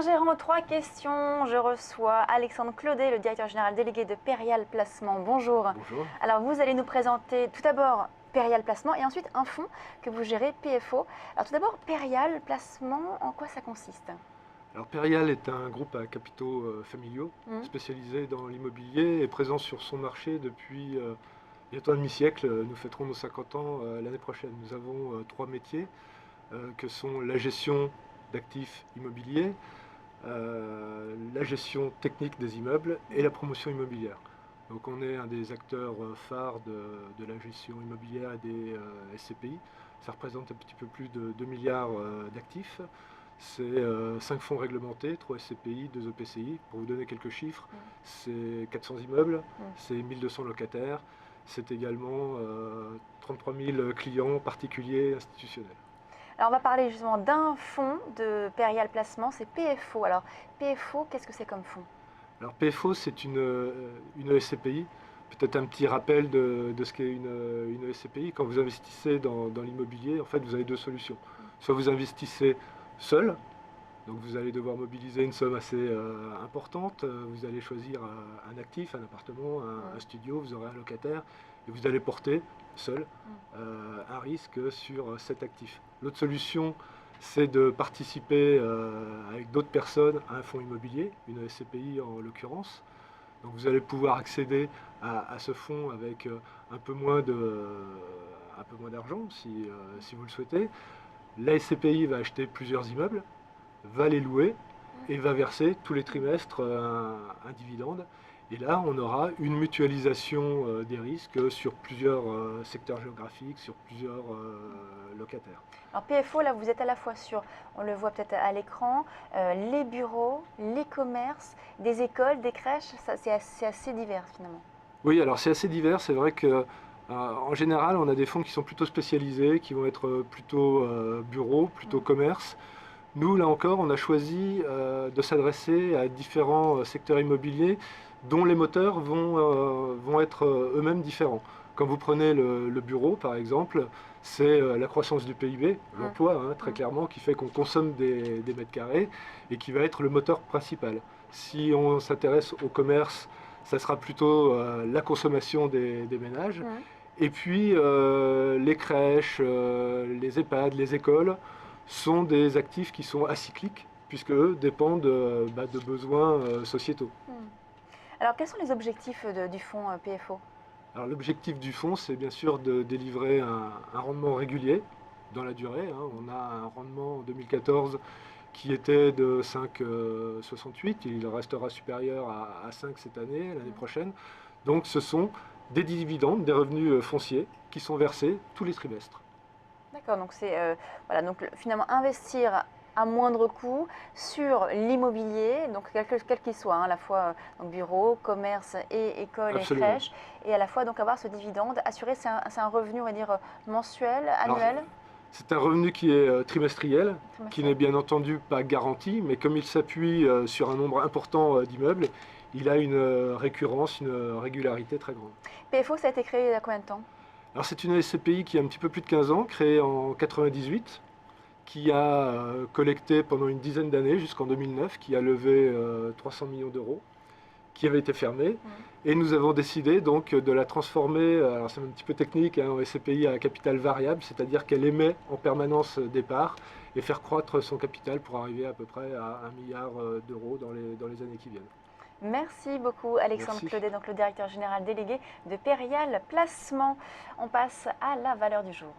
Ingérant, 3 questions. Je reçois Alexandre Claudet, le directeur général délégué de Perial Placement. Bonjour. Bonjour. Alors, vous allez nous présenter tout d'abord Perial Placement et ensuite un fonds que vous gérez, PFO. Alors, tout d'abord, Perial Placement, en quoi ça consiste? Alors Perial est un groupe à capitaux familiaux spécialisé dans l'immobilier et présent sur son marché depuis bientôt un demi-siècle. Nous fêterons nos 50 ans l'année prochaine. Nous avons 3 métiers que sont la gestion d'actifs immobiliers, la gestion technique des immeubles et la promotion immobilière. Donc on est un des acteurs phares de la gestion immobilière et des SCPI. Ça représente un petit peu plus de 2 milliards d'actifs. C'est 5 fonds réglementés, 3 SCPI, 2 EPCI. Pour vous donner quelques chiffres, c'est 400 immeubles, c'est 1200 locataires, c'est également 33 000 clients particuliers et institutionnels. Alors, on va parler justement d'un fonds de Perial Placement, c'est PFO. Alors, PFO, qu'est-ce que c'est comme fonds? Alors PFO, c'est une SCPI. Peut-être un petit rappel de ce qu'est une SCPI. Quand vous investissez dans l'immobilier, en fait, vous avez 2 solutions. Soit vous investissez seul, donc vous allez devoir mobiliser une somme assez importante. Vous allez choisir un actif, un appartement, un studio, vous aurez un locataire, et vous allez porter seul un risque sur cet actif. L'autre solution, c'est de participer avec d'autres personnes à un fonds immobilier, une SCPI en l'occurrence. Donc vous allez pouvoir accéder à ce fonds avec un peu moins d'argent si vous le souhaitez. La SCPI va acheter plusieurs immeubles, va les louer et va verser tous les trimestres un dividende. Et là, on aura une mutualisation des risques sur plusieurs secteurs géographiques, sur plusieurs locataires. Alors PFO, là, vous êtes à la fois sur, on le voit peut-être à l'écran, les bureaux, les commerces, des écoles, des crèches, c'est assez divers finalement. Oui, alors c'est assez divers. C'est vrai que en général, on a des fonds qui sont plutôt spécialisés, qui vont être plutôt bureaux, plutôt commerce. Nous, là encore, on a choisi de s'adresser à différents secteurs immobiliers dont les moteurs vont être eux-mêmes différents. Quand vous prenez le bureau, par exemple, c'est la croissance du PIB, l'emploi, très clairement, qui fait qu'on consomme des mètres carrés et qui va être le moteur principal. Si on s'intéresse au commerce, ça sera plutôt la consommation des ménages. Et puis, les crèches, les EHPAD, les écoles sont des actifs qui sont acycliques, puisque eux dépendent de besoins sociétaux. Alors, quels sont les objectifs du fonds PFO? Alors, l'objectif du fonds, c'est bien sûr de délivrer un rendement régulier dans la durée. On a un rendement en 2014 qui était de 5,68. Il restera supérieur à 5 cette année, l'année prochaine. Donc, ce sont des dividendes, des revenus fonciers qui sont versés tous les trimestres. D'accord, donc c'est voilà, donc finalement investir à moindre coût sur l'immobilier, donc quel qu'il soit, à la fois donc bureau, commerce et école et crèche, et à la fois donc avoir ce dividende assuré, c'est un revenu, on va dire, mensuel, annuel? C'est un revenu qui est trimestriel, qui n'est bien entendu pas garanti, mais comme il s'appuie sur un nombre important d'immeubles, il a une récurrence, une régularité très grande. PFO, ça a été créé il y a combien de temps? Alors c'est une SCPI qui a un petit peu plus de 15 ans, créée en 98, qui a collecté pendant une dizaine d'années, jusqu'en 2009, qui a levé 300 millions d'euros, qui avait été fermée. Et nous avons décidé donc de la transformer, alors c'est un petit peu technique, en SCPI à capital variable, c'est-à-dire qu'elle émet en permanence des parts et faire croître son capital pour arriver à peu près à 1 milliard d'euros dans les années qui viennent. Merci beaucoup Alexandre Claudet, donc le directeur général délégué de Perial Placement. On passe à la valeur du jour.